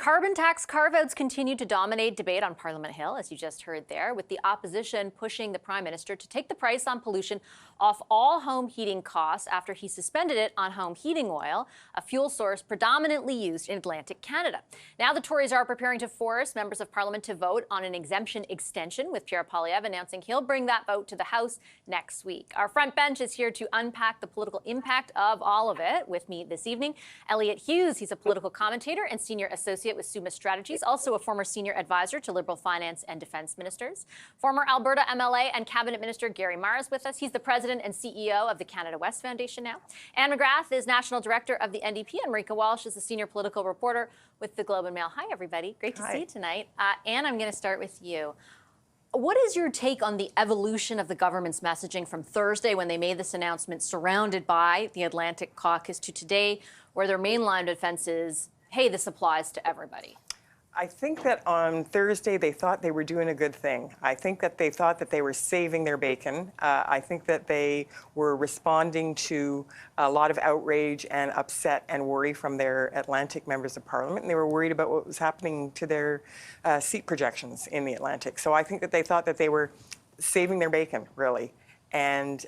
Carbon tax carve-outs continue to dominate debate on Parliament Hill, as you just heard there, with the opposition pushing the Prime Minister to take the price on pollution off all home heating costs after he suspended it on home heating oil, a fuel source predominantly used in Atlantic Canada. Now the Tories are preparing to force members of Parliament to vote on an exemption extension, with Pierre Poilievre announcing he'll bring that vote to the House next week. Our front bench is here to unpack the political impact of all of it. With me this evening, Elliott Hughes. He's a political commentator and senior associate with Strategists, also a former senior advisor to Liberal finance and defence ministers. Former Alberta MLA and cabinet minister Gary Marr is with us. He's the president and CEO of the Canada West Foundation now. Anne McGrath is national director of the NDP, and Marika Walsh is a senior political reporter with the Globe and Mail. Hi, everybody. Great to see you tonight. Anne, I'm going to start with you. What is your take on the evolution of the government's messaging from Thursday, when they made this announcement surrounded by the Atlantic Caucus, to today, where their mainline defense is, hey, this applies to everybody? I think that on Thursday they thought they were doing a good thing. I think that they thought that they were saving their bacon. I think that they were responding to a lot of outrage and upset and worry from their Atlantic members of Parliament, and they were worried about what was happening to their seat projections in the Atlantic. So I think that they thought that they were saving their bacon, really. And,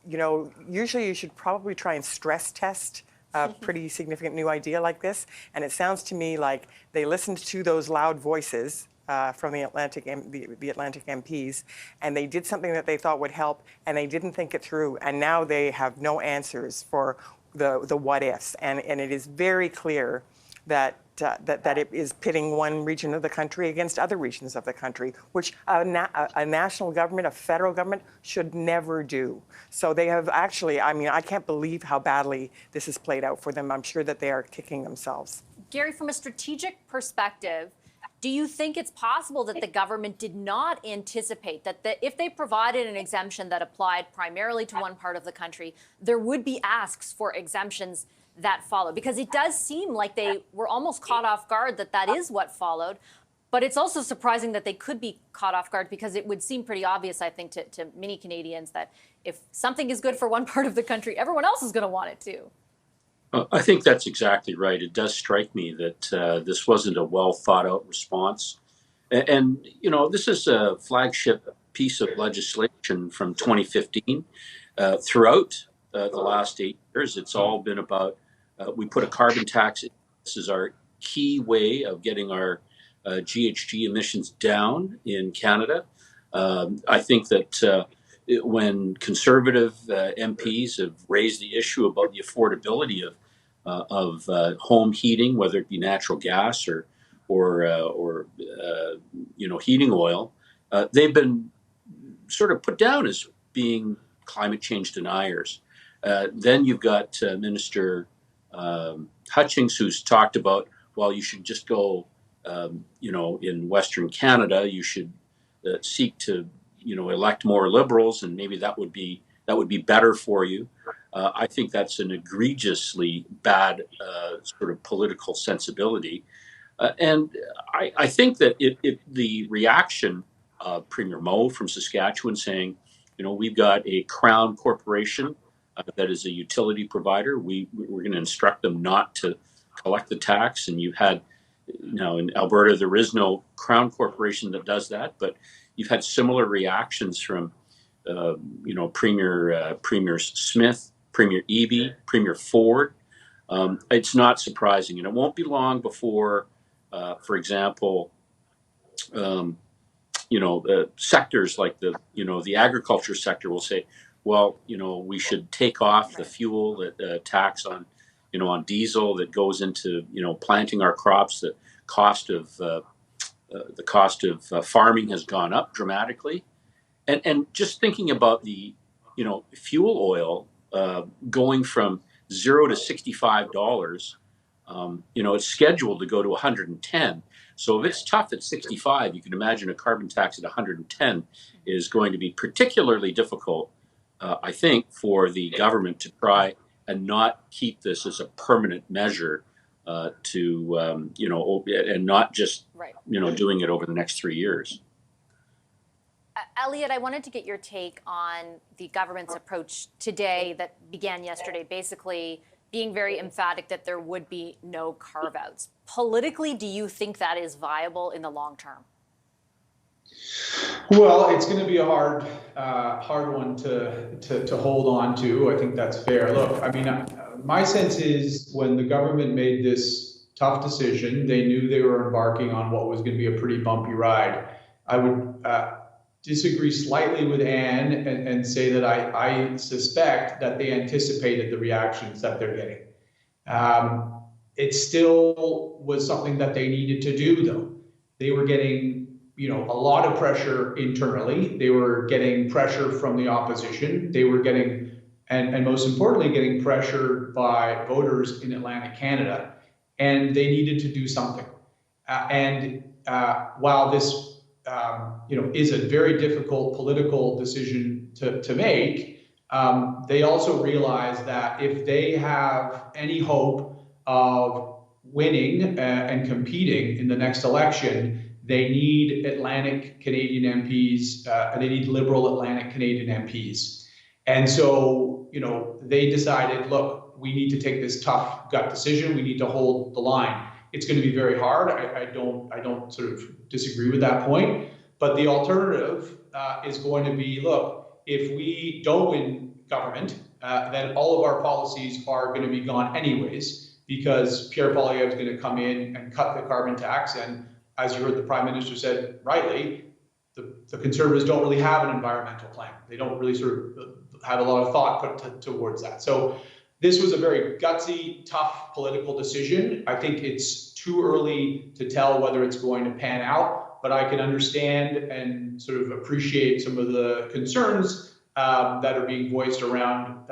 you know, usually you should probably try and stress test a pretty significant new idea like this. And it sounds to me like they listened to those loud voices from the Atlantic MPs, and they did something that they thought would help, and they didn't think it through. And now they have no answers for the what ifs. And it is very clear that that it is pitting one region of the country against other regions of the country, which a national government, a federal government, should never do. So they have actually, I mean, I can't believe how badly this has played out for them. I'm sure that they are kicking themselves. Gary, from a strategic perspective, do you think it's possible that the government did not anticipate that if they provided an exemption that applied primarily to one part of the country, there would be asks for exemptions that followed? Because it does seem like they were almost caught off guard that is what followed. But it's also surprising that they could be caught off guard, because it would seem pretty obvious, I think, to many Canadians that if something is good for one part of the country, everyone else is going to want it too. I think that's exactly right. It does strike me that this wasn't a well thought out response. And, you know, this is a flagship piece of legislation from 2015. Throughout the last 8 years, it's all been about we put a carbon tax in. This is our key way of getting our GHG emissions down in Canada. I think that when Conservative MPs have raised the issue about the affordability of home heating, whether it be natural gas or you know, heating oil, they've been sort of put down as being climate change deniers. Then you've got Minister Hutchings, who's talked about, well, you should just go, you know, in Western Canada, you should seek to, you know, elect more Liberals, and maybe that would be better for you. I think that's an egregiously bad sort of political sensibility, and I think that the reaction of Premier Moe from Saskatchewan saying, you know, we've got a Crown corporation that is a utility provider. We're going to instruct them not to collect the tax. And you've had, you know, in Alberta, there is no Crown corporation that does that, but you've had similar reactions from, you know, Premier Smith, Premier Eby, Premier Ford. It's not surprising, and it won't be long before, for example, you know, sectors like the agriculture sector will say, well, you know, we should take off the fuel tax on, you know, on diesel that goes into, you know, planting our crops. The cost of farming has gone up dramatically, and just thinking about the, you know, fuel oil going from $0 to $65, you know, it's scheduled to go to 110. So if it's tough at 65, you can imagine a carbon tax at 110 is going to be particularly difficult, I think, for the government to try and not keep this as a permanent measure to, you know, and not just, you know, doing it over the next 3 years. Elliott, I wanted to get your take on the government's approach today that began yesterday, basically being very emphatic that there would be no carve-outs. Politically, do you think that is viable in the long term? Well, it's going to be a hard one to hold on to. I think that's fair. Look, I mean, my sense is when the government made this tough decision, they knew they were embarking on what was going to be a pretty bumpy ride. I would disagree slightly with Anne and say that I suspect that they anticipated the reactions that they're getting. It still was something that they needed to do, though. They were getting a lot of pressure internally. They were getting pressure from the opposition. They were getting, and most importantly, getting pressure by voters in Atlantic Canada. And they needed to do something. While this, is a very difficult political decision to make, they also realize that if they have any hope of winning and competing in the next election, they need Atlantic Canadian MPs, and they need Liberal Atlantic Canadian MPs. And so, they decided, look, we need to take this tough gut decision. We need to hold the line. It's going to be very hard. I don't sort of disagree with that point. But the alternative is going to be, look, if we don't win government, then all of our policies are going to be gone anyways, because Pierre Poilievre is going to come in and cut the carbon tax. And as you heard the Prime Minister said rightly, the Conservatives don't really have an environmental plan. They don't really sort of have a lot of thought put towards that. So this was a very gutsy, tough political decision. I think it's too early to tell whether it's going to pan out, but I can understand and sort of appreciate some of the concerns that are being voiced around,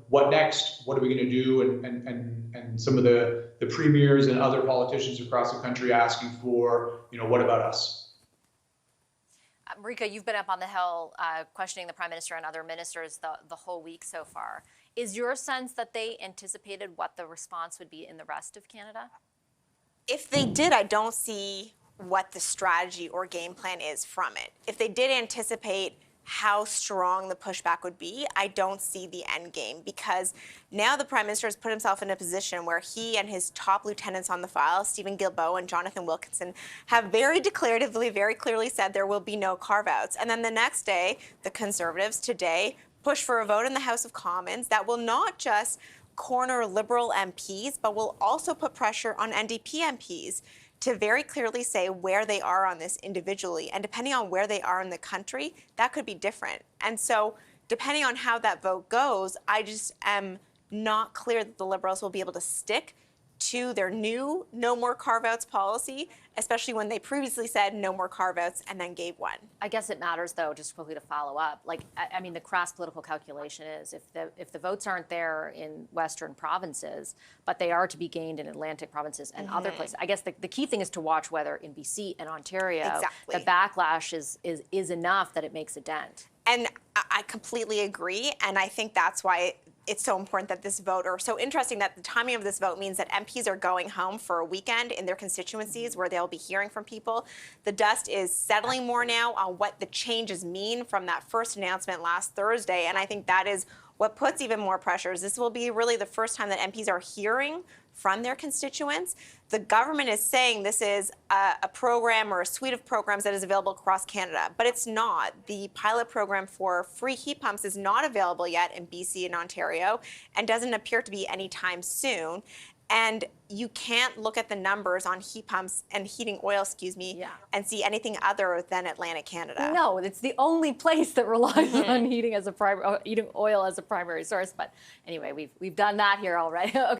what next? What are we going to do? And some of the premiers and other politicians across the country asking for, what about us? Marika, you've been up on the Hill questioning the Prime Minister and other ministers the whole week so far. Is your sense that they anticipated what the response would be in the rest of Canada? If they did, I don't see what the strategy or game plan is from it. If they did anticipate how strong the pushback would be, I don't see the end game, because now the Prime Minister has put himself in a position where he and his top lieutenants on the file, Stephen Guilbeault and Jonathan Wilkinson, have very declaratively, very clearly said there will be no carve-outs. And then the next day, the Conservatives today push for a vote in the House of Commons that will not just corner Liberal MPs, but will also put pressure on NDP MPs to very clearly say where they are on this individually. And depending on where they are in the country, that could be different. And so depending on how that vote goes, I just am not clear that the Liberals will be able to stick to their new no more carve-outs policy, especially when they previously said no more carve-outs and then gave one. I guess it matters, though, just quickly to follow up. I mean, the crass political calculation is if the votes aren't there in Western provinces, but they are to be gained in Atlantic provinces and other places. I guess the key thing is to watch whether in BC and Ontario the backlash is enough that it makes a dent. And I completely agree, and I think that's why it's so important that this vote, or so interesting that the timing of this vote means that MPs are going home for a weekend in their constituencies where they'll be hearing from people. The dust is settling more now on what the changes mean from that first announcement last Thursday, and I think that is what puts even more pressures. This will be really the first time that MPs are hearing from their constituents. The government is saying this is a program or a suite of programs that is available across Canada, but it's not. The pilot program for free heat pumps is not available yet in BC and Ontario and doesn't appear to be anytime soon. And you can't look at the numbers on heat pumps and heating oil, and see anything other than Atlantic Canada. No, it's the only place that relies on heating oil as a primary source. But anyway, we've done that here already. Okay.